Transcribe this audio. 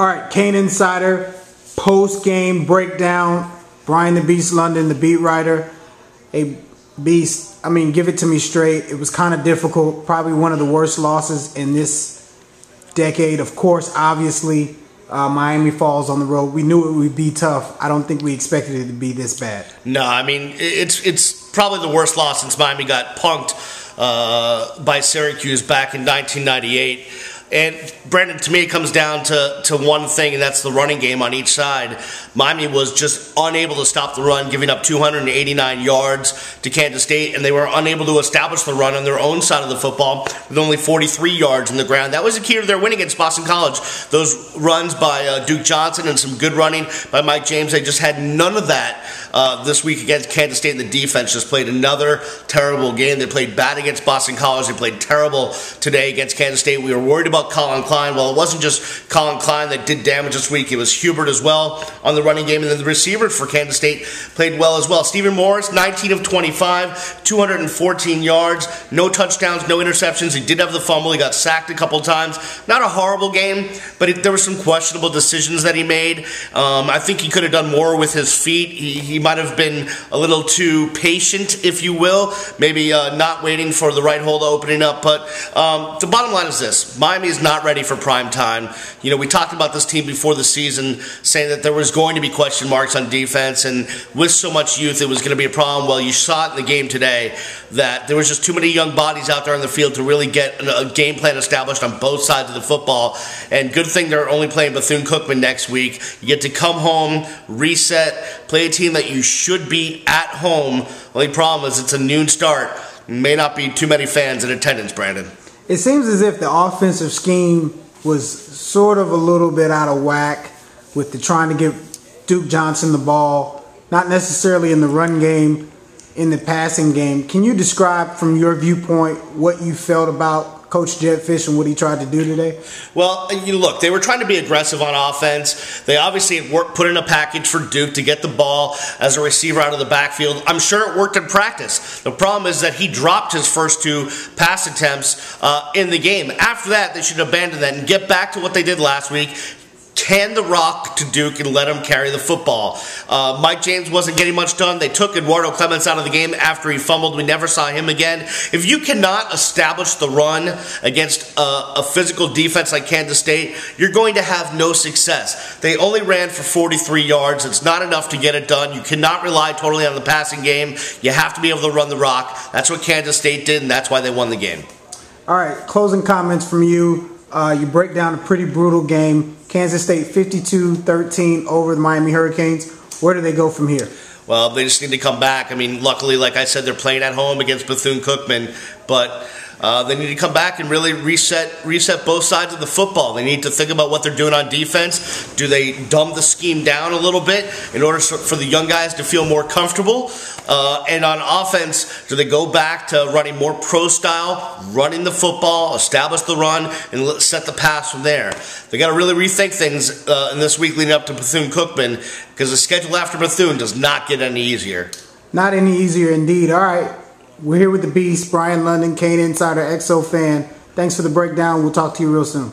All right, CaneInsider, post-game breakdown. Brian the Beast London, the beat writer. A beast, I mean, give it to me straight. It was kind of difficult. Probably one of the worst losses in this decade. Of course, obviously, Miami falls on the road. We knew it would be tough. I don't think we expected it to be this bad. No, I mean, it's probably the worst loss since Miami got punked by Syracuse back in 1998. And, Brandon, to me it comes down to one thing, and that's the running game on each side. Miami was just unable to stop the run, giving up 289 yards to Kansas State, and they were unable to establish the run on their own side of the football with only 43 yards in the ground. That was the key to their win against Boston College. Those runs by Duke Johnson and some good running by Mike James, they just had none of that this week against Kansas State, and the defense just played another terrible game. They played bad against Boston College. They played terrible today against Kansas State. We were worried about Colin Klein. Well, it wasn't just Colin Klein that did damage this week. It was Hubert as well on the running game, and then the receivers for Kansas State played well as well. Stephen Morris, 19 of 25, 214 yards, no touchdowns, no interceptions. He did have the fumble. He got sacked a couple times. Not a horrible game, but there were some questionable decisions that he made. I think he could have done more with his feet. He might have been a little too patient, if you will, maybe not waiting for the right hole opening up. But the bottom line is this: Miami is not ready for prime time. You know, we talked about this team before the season, saying that there was going to be question marks on defense, and with so much youth, it was going to be a problem. Well, you saw it in the game today that there was just too many young bodies out there on the field to really get a game plan established on both sides of the football. And good thing they're only playing Bethune-Cookman next week. You get to come home, reset, play a team that you should beat at home. Only problem is it's a noon start. May not be too many fans in attendance, Brandon. It seems as if the offensive scheme was sort of a little bit out of whack with the trying to give Duke Johnson the ball, not necessarily in the run game, in the passing game. Can you describe from your viewpoint what you felt about Coach Jetfish and what he tried to do today? Well, look, they were trying to be aggressive on offense. They obviously had put in a package for Duke to get the ball as a receiver out of the backfield. I'm sure it worked in practice. The problem is that he dropped his first two pass attempts in the game. After that, they should abandon that and get back to what they did last week. Hand the rock to Duke and let him carry the football. Mike James wasn't getting much done. They took Eduardo Clements out of the game after he fumbled. We never saw him again. If you cannot establish the run against a physical defense like Kansas State, you're going to have no success. They only ran for 43 yards. It's not enough to get it done. You cannot rely totally on the passing game. You have to be able to run the rock. That's what Kansas State did, and that's why they won the game. All right, closing comments from you. You break down a pretty brutal game. Kansas State 52-13 over the Miami Hurricanes. Where do they go from here? Well, they just need to come back. I mean, luckily, like I said, they're playing at home against Bethune-Cookman, but they need to come back and really reset both sides of the football. They need to think about what they're doing on defense. Do they dumb the scheme down a little bit in order for the young guys to feel more comfortable? And on offense, do they go back to running more pro style, running the football, establish the run, and set the pass from there? They got to really rethink things in this week leading up to Bethune-Cookman, because the schedule after Bethune does not get any easier. Not any easier indeed. All right. We're here with the Beast, Brian London, CaneInsider, XO fan. Thanks for the breakdown. We'll talk to you real soon.